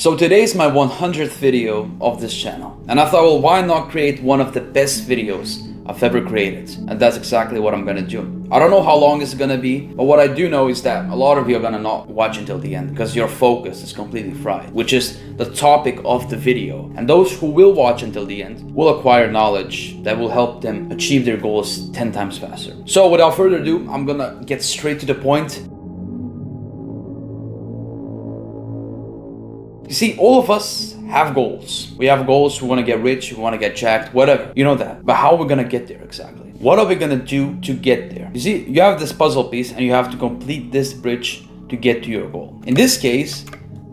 So today's my 100th video of this channel, and I thought, well, why not create one of the best videos I've ever created? And that's exactly what I'm gonna do. I don't know how long it's gonna be, but what I do know is that a lot of you are gonna not watch until the end because your focus is completely fried, which is the topic of the video. And those who will watch until the end will acquire knowledge that will help them achieve their goals 10 times faster. So without further ado, I'm gonna get straight to the point. You see, all of us have goals. We have goals. We want to get rich, we want to get jacked, whatever. You know that. But how are we going to get there exactly? What are we going to do to get there? You see, you have this puzzle piece and you have to complete this bridge to get to your goal. In this case,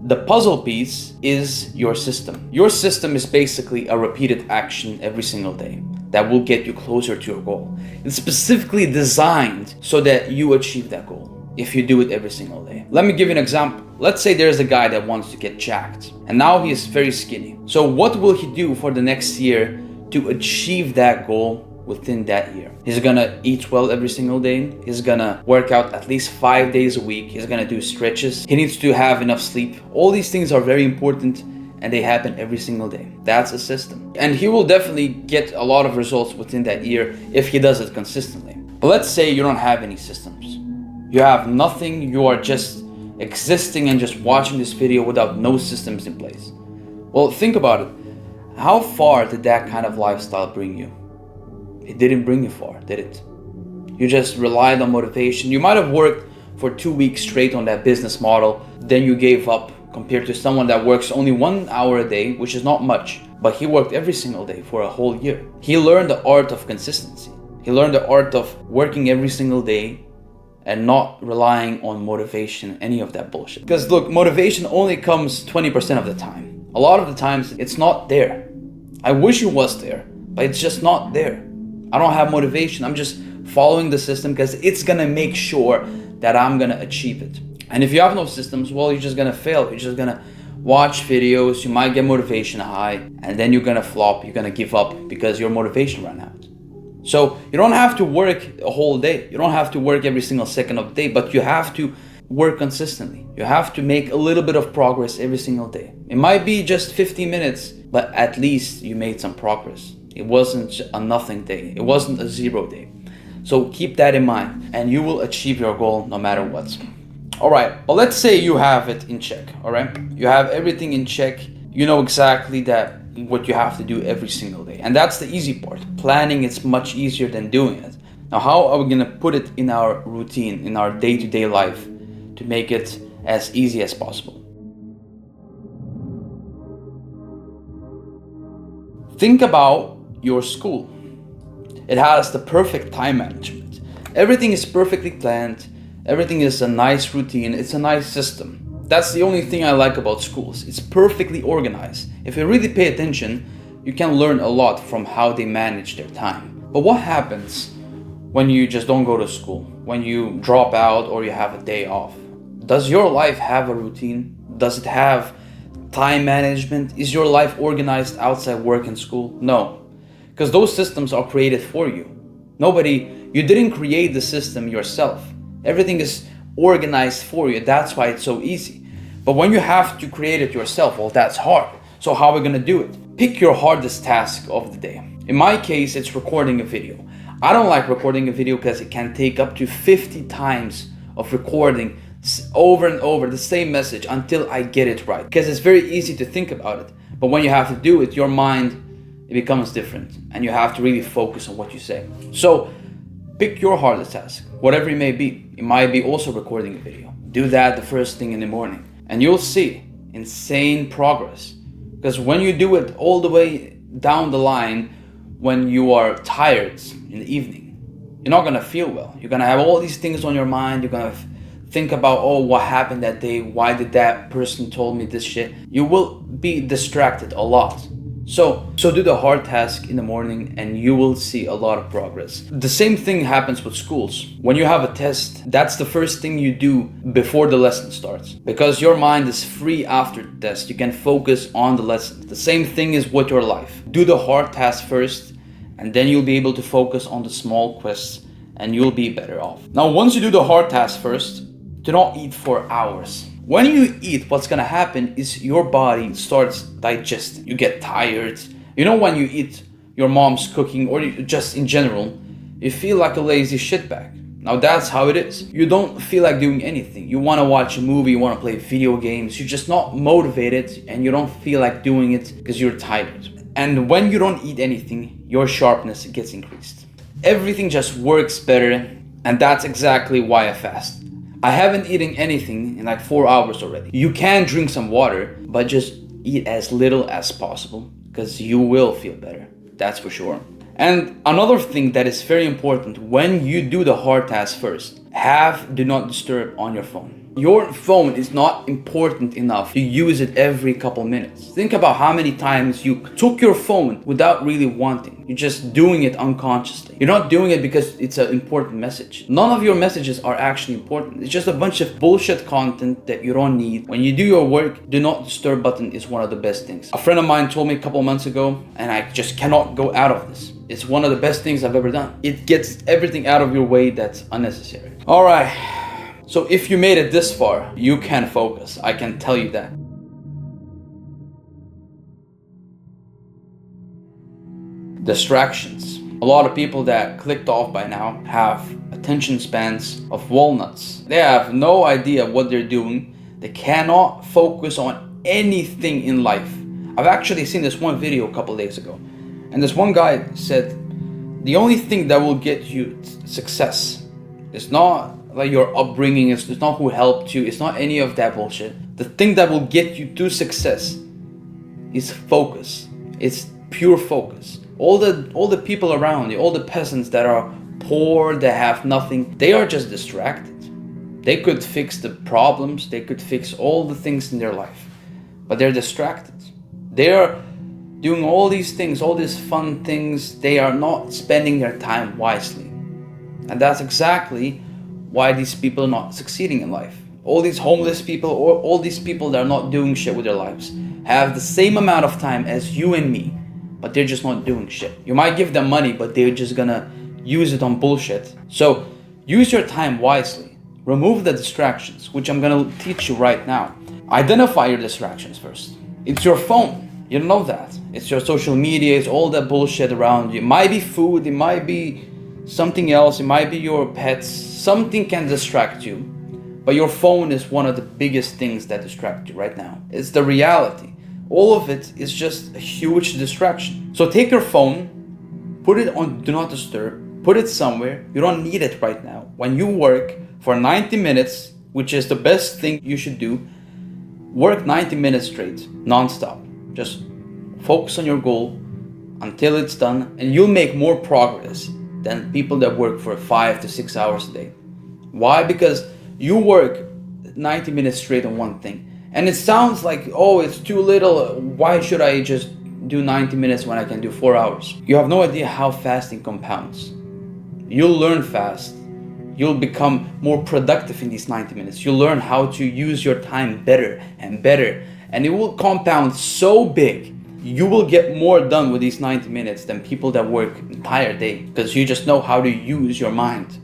the puzzle piece is your system. Your system is basically a repeated action every single day that will get you closer to your goal. It's specifically designed so that you achieve that goal if you do it every single day. Let me give you an example. Let's say there's a guy that wants to get jacked and now he is very skinny. So what will he do for the next year to achieve that goal within that year? He's gonna eat well every single day. He's gonna work out at least 5 days a week. He's gonna do stretches. He needs to have enough sleep. All these things are very important and they happen every single day. That's a system. And he will definitely get a lot of results within that year if he does it consistently. But let's say you don't have any systems. You have nothing, you are just existing and just watching this video without no systems in place. Well, think about it. How far did that kind of lifestyle bring you? It didn't bring you far, did it? You just relied on motivation. You might have worked for 2 weeks straight on that business model, then you gave up compared to someone that works only 1 hour a day, which is not much, but he worked every single day for a whole year. He learned the art of consistency. He learned the art of working every single day and not relying on motivation, any of that bullshit. Because look, motivation only comes 20% of the time. A lot of the times it's not there. I wish it was there, but it's just not there. I don't have motivation. I'm just following the system because it's gonna make sure that I'm gonna achieve it. And if you have no systems, well, you're just gonna fail. You're just gonna watch videos, you might get motivation high, and then you're gonna flop, you're gonna give up because your motivation ran out. So you don't have to work a whole day. You don't have to work every single second of the day, but you have to work consistently. You have to make a little bit of progress every single day. It might be just 15 minutes, but at least you made some progress. It wasn't a nothing day. It wasn't a zero day. So keep that in mind and you will achieve your goal no matter what. All right, well, let's say you have it in check, all right? You have everything in check. You know exactly what you have to do every single day. And that's the easy part. Planning is much easier than doing it. Now, how are we gonna put it in our routine, in our day-to-day life to make it as easy as possible? Think about your school. It has the perfect time management. Everything is perfectly planned. Everything is a nice routine. It's a nice system. That's the only thing I like about schools. It's perfectly organized. If you really pay attention, you can learn a lot from how they manage their time. But what happens when you just don't go to school? When you drop out or you have a day off? Does your life have a routine? Does it have time management? Is your life organized outside work and school? No, because those systems are created for you. You didn't create the system yourself. Everything is organized for you. That's why it's so easy. But when you have to create it yourself, well, that's hard. So how are we gonna do it? Pick your hardest task of the day. In my case, it's recording a video. I don't like recording a video because it can take up to 50 times of recording over and over the same message until I get it right. Because it's very easy to think about it. But when you have to do it, your mind, it becomes different. And you have to really focus on what you say. So pick your hardest task, whatever it may be. It might be also recording a video. Do that the first thing in the morning. And you'll see insane progress. Because when you do it all the way down the line, when you are tired in the evening, you're not gonna feel well. You're gonna have all these things on your mind. You're gonna think about, oh, what happened that day? Why did that person told me this shit? You will be distracted a lot. So do the hard task in the morning and you will see a lot of progress. The same thing happens with schools. When you have a test, that's the first thing you do before the lesson starts. Because your mind is free after the test. You can focus on the lesson. The same thing is with your life. Do the hard task first and then you'll be able to focus on the small quests and you'll be better off. Now, once you do the hard task first, do not eat for hours. When you eat, what's gonna happen is your body starts digesting. You get tired. You know, when you eat your mom's cooking, or just in general, you feel like a lazy shitbag. Now that's how it is. You don't feel like doing anything. You want to watch a movie, you want to play video games. You're just not motivated, and you don't feel like doing it because you're tired. And when you don't eat anything, your sharpness gets increased. Everything just works better, and that's exactly why I fast. I haven't eaten anything in like 4 hours already. You can drink some water, but just eat as little as possible because you will feel better. That's for sure. And another thing that is very important when you do the hard task first, have do not disturb on your phone. Your phone is not important enough to use it every couple minutes. Think about how many times you took your phone without really wanting. You're just doing it unconsciously. You're not doing it because it's an important message. None of your messages are actually important. It's just a bunch of bullshit content that you don't need. When you do your work, do not disturb button is one of the best things. A friend of mine told me a couple months ago, and I just cannot go out of this. It's one of the best things I've ever done. It gets everything out of your way that's unnecessary. All right. So if you made it this far, you can focus. I can tell you that. Distractions. A lot of people that clicked off by now have attention spans of walnuts. They have no idea what they're doing. They cannot focus on anything in life. I've actually seen this one video a couple days ago. And this one guy said, the only thing that will get you success is not like your upbringing, it's not who helped you, it's not any of that bullshit. The thing that will get you to success is focus. It's pure focus. All the people around you, all the peasants that are poor, that have nothing, they are just distracted. They could fix the problems, they could fix all the things in their life, but they're distracted. They are doing all these things, all these fun things. They are not spending their time wisely. And that's exactly why these people are not succeeding in life. All these homeless people, or all these people that are not doing shit with their lives, have the same amount of time as you and me, but they're just not doing shit. You might give them money, but they're just gonna use it on bullshit. So use your time wisely. Remove the distractions, which I'm gonna teach you right now. Identify your distractions first. It's your phone. You know that. It's your social media, it's all that bullshit around you. It might be food, it might be something else, it might be your pets. Something can distract you, but your phone is one of the biggest things that distract you right now. It's the reality. All of it is just a huge distraction. So take your phone, put it on do not disturb, put it somewhere. You don't need it right now. When you work for 90 minutes, which is the best thing you should do, work 90 minutes straight, non-stop. Just focus on your goal until it's done, and you'll make more progress than people that work for 5 to 6 hours a day. Why? Because you work 90 minutes straight on one thing. And it sounds like, oh, it's too little. Why should I just do 90 minutes when I can do 4 hours? You have no idea how fasting compounds. You'll learn fast. You'll become more productive in these 90 minutes. You'll learn how to use your time better and better. And it will compound so big. You will get more done with these 90 minutes than people that work an entire day, because you just know how to use your mind.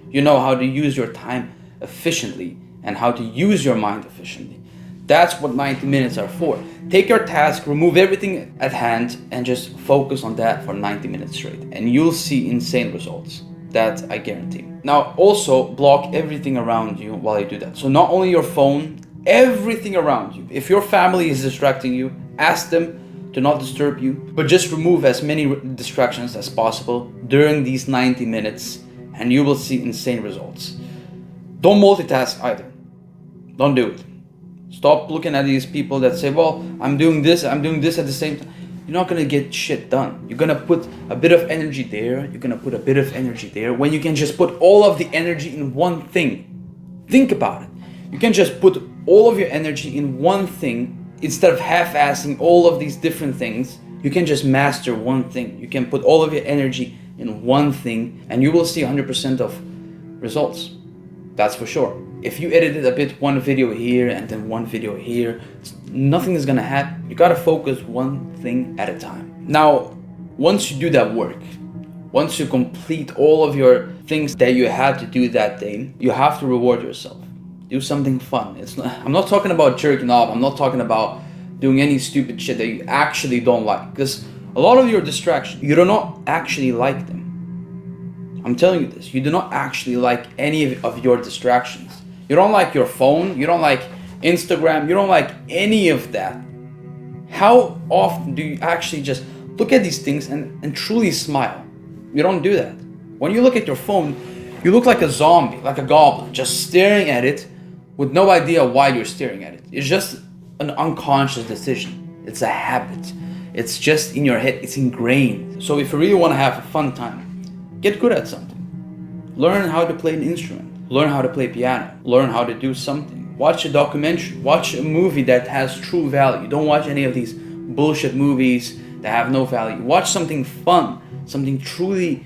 You know how to use your time efficiently and how to use your mind efficiently. That's what 90 minutes are for. Take your task, remove everything at hand, and just focus on that for 90 minutes straight. And you'll see insane results. That I guarantee. Now also block everything around you while you do that. So not only your phone, everything around you. If your family is distracting you, ask them to not disturb you, but just remove as many distractions as possible during these 90 minutes, and you will see insane results. Don't multitask either. Don't do it. Stop looking at these people that say, well, I'm doing this at the same time. You're not gonna get shit done. You're gonna put a bit of energy there, you're gonna put a bit of energy there, when you can just put all of the energy in one thing. Think about it. You can just put all of your energy in one thing instead of half-assing all of these different things. You can just master one thing. You can put all of your energy in one thing, and you will see 100% of results. That's for sure. If you edited a bit, one video here and then one video here, nothing is gonna happen. You gotta focus one thing at a time. Now, once you do that work, once you complete all of your things that you had to do that day, you have to reward yourself. Do something fun. I'm not talking about jerking off. I'm not talking about doing any stupid shit that you actually don't like. Because a lot of your distractions, you do not actually like them. I'm telling you this. You do not actually like any of your distractions. You don't like your phone. You don't like Instagram. You don't like any of that. How often do you actually just look at these things and truly smile? You don't do that. When you look at your phone, you look like a zombie, like a goblin, just staring at it with no idea why you're staring at it. It's just an unconscious decision. It's a habit. It's just in your head. It's ingrained. So if you really want to have a fun time, get good at something. Learn how to play an instrument. Learn how to play piano. Learn how to do something. Watch a documentary. Watch a movie that has true value. Don't watch any of these bullshit movies that have no value. Watch something fun, something truly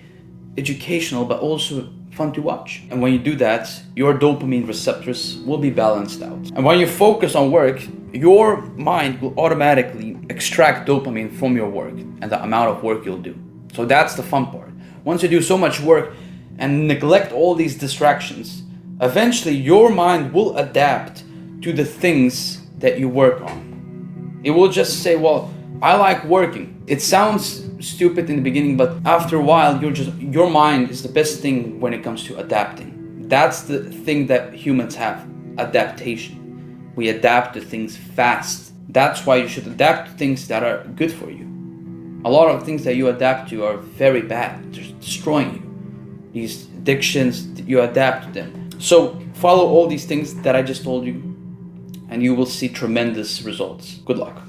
educational, but also fun to watch. And when you do that, your dopamine receptors will be balanced out. And when you focus on work, your mind will automatically extract dopamine from your work and the amount of work you'll do. So that's the fun part. Once you do so much work and neglect all these distractions, eventually your mind will adapt to the things that you work on. It will just say, well, I like working. It sounds stupid in the beginning, but after a while, your mind is the best thing when it comes to adapting. That's the thing that humans have, adaptation. We adapt to things fast. That's why you should adapt to things that are good for you. A lot of things that you adapt to are very bad. They're destroying you. These addictions, you adapt to them. So follow all these things that I just told you, and you will see tremendous results. Good luck.